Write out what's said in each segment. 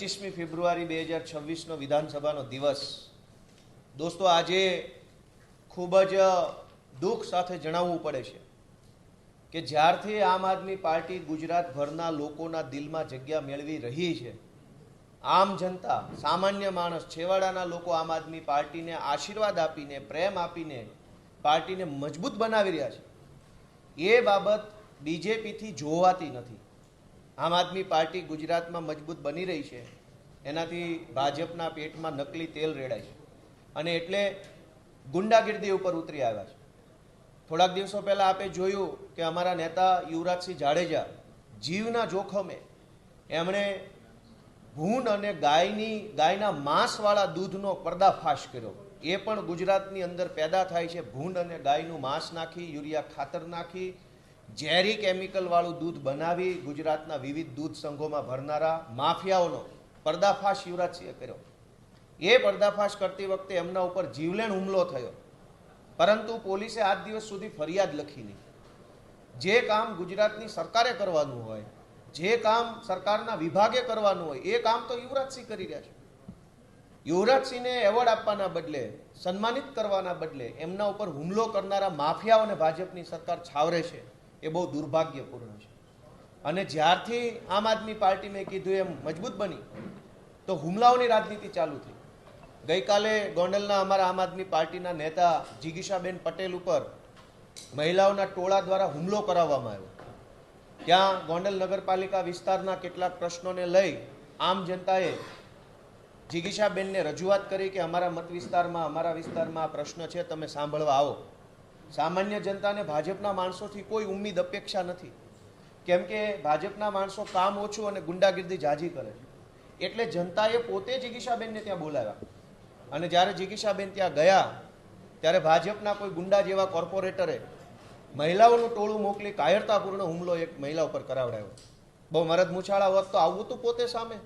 25મી ફેબ્રુઆરી 2026નો વિધાનસભાનો દિવસ। દોસ્તો, આજે ખૂબ જ દુઃખ સાથે જણાવવું પડે છે કે જ્યારથી આમ આદમી પાર્ટી ગુજરાતભરના લોકોના દિલમાં જગ્યા મેળવી રહી છે, આમ જનતા, સામાન્ય માણસ, છેવાડાના લોકો આમ આદમી પાર્ટીને આશીર્વાદ આપીને, પ્રેમ આપીને પાર્ટીને મજબૂત બનાવી રહ્યા છે। એ બાબત બીજેપીથી જોવાતી નથી। આમ આદમી પાર્ટી ગુજરાતમાં મજબૂત બની રહી છે, એનાથી ભાજપના પેટમાં નકલી તેલ રેડાય છે અને એટલે ગુંડાગીર્દી ઉપર ઉતરી આવ્યા છે। થોડાક દિવસો પહેલાં આપે જોયું કે અમારા નેતા યુવરાજસિંહ જાડેજા જીવના જોખમે એમણે ભૂંડ અને ગાયના માંસવાળા દૂધનો પર્દાફાશ કર્યો। એ પણ ગુજરાતની અંદર પેદા થાય છે। ભૂંડ અને ગાયનું માંસ નાખી, યુરિયા ખાતર નાખી, ઝેરી કેમિકલવાળું દૂધ બનાવી ગુજરાતના વિવિધ દૂધ સંઘોમાં ભરનારા માફિયાઓનો પર્દાફાશ યુવરાજસિંહે કર્યો। એ પર્દાફાશ કરતી વખતે એમના ઉપર જીવલેણ હુમલો થયો, પરંતુ પોલીસે આજ દિવસ સુધી ફરિયાદ લખી નહીં। જે કામ ગુજરાતની સરકારે કરવાનું હોય, જે કામ સરકારના વિભાગે કરવાનું હોય, એ કામ તો યુવરાજસિંહ કરી રહ્યા છે। યુવરાજસિંહને એવોર્ડ આપવાના બદલે, સન્માનિત કરવાના બદલે એમના ઉપર હુમલો કરનારા માફિયાઓને ભાજપની સરકાર છાવરે છે। એ બહુ દુર્ભાગ્યપૂર્ણ છે અને જ્યારથી આમ આદમી પાર્ટી, મેં કીધું એમ, મજબૂત બની તો હુમલાઓની રાજનીતિ ચાલુ થઈ। ગઈકાલે ગોંડલના અમારા આમ આદમી પાર્ટીના નેતા જિગીશાબેન પટેલ ઉપર મહિલાઓના ટોળા દ્વારા હુમલો કરાવવામાં આવ્યો। ત્યાં ગોંડલ નગરપાલિકા વિસ્તારના કેટલાક પ્રશ્નોને લઈ આમ જનતાએ જિગીશાબેનને રજૂઆત કરી કે અમારા મત વિસ્તારમાં, અમારા વિસ્તારમાં આ પ્રશ્ન છે, તમે સાંભળવા આવો। સામાન્ય જનતાને ભાજપના માણસોથી કોઈ ઉમ્મીદ, અપેક્ષા નથી, કેમ કે ભાજપના માણસો કામ ઓછું અને ગુંડાગીર્દી જાજી કરે છે। એટલે જનતાએ પોતે જિગીશાબેનને ત્યાં બોલાવ્યા અને જ્યારે જિગીશાબેન ત્યાં ગયા ત્યારે ભાજપના કોઈ ગુંડા જેવા કોર્પોરેટરે મહિલાઓનું ટોળું મોકલી કાયરતાપૂર્ણ હુમલો એક મહિલા ઉપર કરાવડાયો। બહુ મરદ મૂછાળા હોત તો આવવું તું પોતે સામે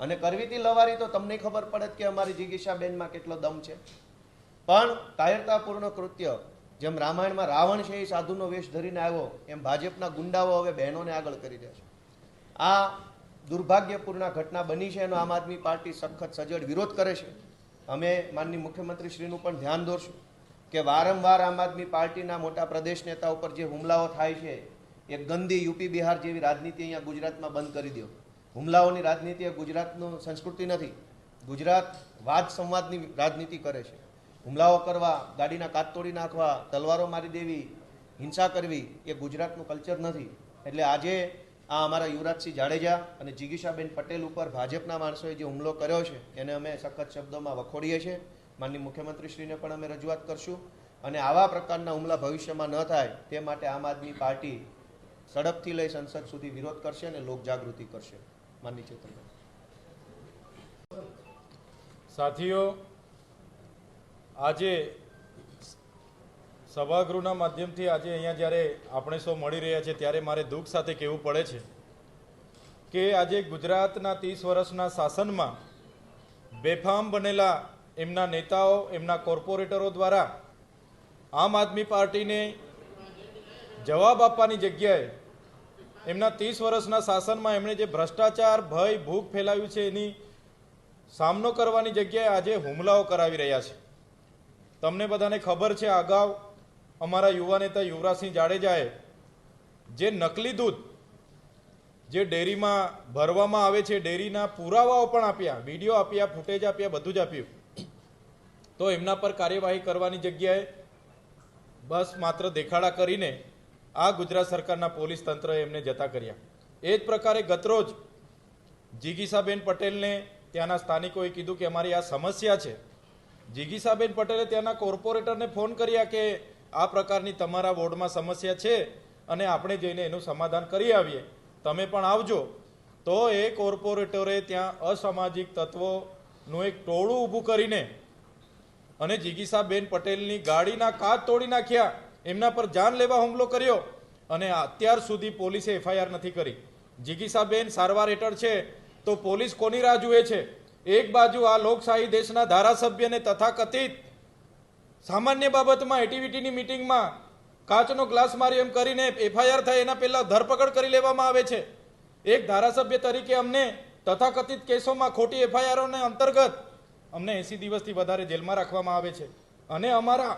અને કરવી હતી લવારી, તો તમને ખબર પડે કે અમારી જિગીશાબેનમાં કેટલો દમ છે। પણ કાયરતાપૂર્ણ કૃત્ય, જેમ રામાયણમાં રાવણ છે એ સાધુનો વેશ ધરીને આવ્યો, એમ ભાજપના ગુંડાઓ હવે બહેનોને આગળ કરી રહ્યા છે। આ દુર્ભાગ્યપૂર્ણ ઘટના બની છે, એનો આમ આદમી પાર્ટી સખત સજ્જડ વિરોધ કરે છે। અમે માનનીય મુખ્યમંત્રીશ્રીનું પણ ધ્યાન દોરશું કે વારંવાર આમ આદમી પાર્ટીના મોટા પ્રદેશ નેતા ઉપર જે હુમલાઓ થાય છે, એ ગંદી યુપી બિહાર જેવી રાજનીતિ અહીંયા ગુજરાતમાં બંધ કરી દો। હુમલાઓની રાજનીતિ એ ગુજરાતનું સંસ્કૃતિ નથી। ગુજરાત વાદ સંવાદની રાજનીતિ કરે છે। હુમલાઓ કરવા, ગાડીના કાચ તોડી નાખવા, તલવારો મારી દેવી, હિંસા કરવી એ ગુજરાતનું કલ્ચર નથી। એટલે આજે આ અમારા યુવરાજસિંહ જાડેજા અને જિગીશાબેન પટેલ ઉપર ભાજપના માણસોએ જે હુમલો કર્યો છે એને અમે સખત શબ્દોમાં વખોડીએ છીએ। માનનીય મુખ્યમંત્રીશ્રીને પણ અમે રજૂઆત કરશું અને આવા પ્રકારના હુમલા ભવિષ્યમાં ન થાય તે માટે આમ આદમી પાર્ટી સડકથી લઈ સંસદ સુધી વિરોધ કરશે અને લોકજાગૃતિ કરશે। માનનીય ચેતનભાઈ। સાથીઓ, આજે સભાગૃહના માધ્યમથી આજે અહીંયા જ્યારે આપણે સૌ મળી રહ્યા છે ત્યારે મારે દુઃખ સાથે કહેવું પડે છે કે આજે ગુજરાતના 30 વર્ષના શાસનમાં બેફામ બનેલા એમના નેતાઓ, એમના કોર્પોરેટરો દ્વારા આમ આદમી પાર્ટીને જવાબ આપવાની જગ્યાએ એમના 30 વર્ષના શાસનમાં એમણે જે ભ્રષ્ટાચાર, ભય, ભૂખ ફેલાવ્યું છે એની સામનો કરવાની જગ્યાએ આજે હુમલાઓ કરાવી રહ્યા છે। તમને બધાને ખબર છે, અગાઉ અમારા યુવા નેતા યુવરાજસિંહ જાડેજાએ જે નકલી દૂધ જે ડેરીમાં ભરવામાં આવે છે, ડેરીના પુરાવાઓ પણ આપ્યા, વિડીયો આપ્યા, ફૂટેજ આપ્યા, બધું જ આપ્યું, તો એમના પર કાર્યવાહી કરવાની જગ્યાએ બસ માત્ર દેખાડા કરીને આ ગુજરાત સરકારના પોલીસ તંત્રએ એમને જતા કર્યા। એ જ પ્રકારે ગતરોજ જિગીશાબેન પટેલને ત્યાંના સ્થાનિકોએ કીધું કે અમારી આ સમસ્યા છે। જિગીશાબેન પટેલે ત્યાંના કોર્પોરેટરને ફોન કર્યા કે આ પ્રકારની તમારા વોર્ડમાં સમસ્યા છે અને આપણે જઈને એનું સમાધાન કરી આવીએ, તમે પણ આવજો। તો એ કોર્પોરેટરે ત્યાં અસામાજિક તત્વોનું એક ટોળું ઊભું કરીને અને જિગીશાબેન પટેલની ગાડીના કાચ તોડી નાખ્યા, એમના પર જાન લેવા હુમલો કર્યો અને અત્યાર સુધી પોલીસે એફઆઈઆર નથી કરી। જિગીશાબેન સારવાર હેઠળ છે તો પોલીસ કોની રાહ જુએ છે? એક બાજુ આ લોકશાહી દેશના ધારાસભ્યને તથાકથિત સામાન્ય બાબતમાં એટીવીટીની મીટિંગમાં કાચનો ગ્લાસ મારી એમ કરીને એફઆઈઆર થાય એના પહેલા ધરપકડ કરી લેવામાં આવે છે। એક ધારાસભ્ય તરીકે અમને તથાકથિત કેસોમાં ખોટી એફઆઈઆરોને અંતર્ગત અમને 80 દિવસથી વધારે જેલમાં રાખવામાં આવે છે અને અમારા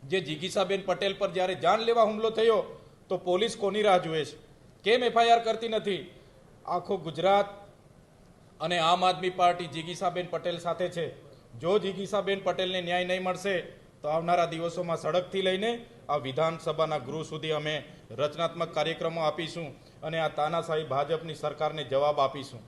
જે જિગીસાબેન પટેલ પર જ્યારે જાનલેવા હુમલો થયો તો પોલીસ કોની રાહ જુએ છે? કેમ એફઆઈઆર કરતી નથી? આખો ગુજરાત અને આમ આદમી પાર્ટી જિગીસાબેન પટેલ સાથે છે. જો જિગીસાબેન પટેલને ન્યાય નહીં મળશે તો આવનારા દિવસોમાં સડકથી લઈને આ વિધાનસભાના ગૃહ સુધી અમે રચનાત્મક કાર્યક્રમો આપીશું અને આ તાનાશાહી ભાજપની સરકારને જવાબ આપીશું.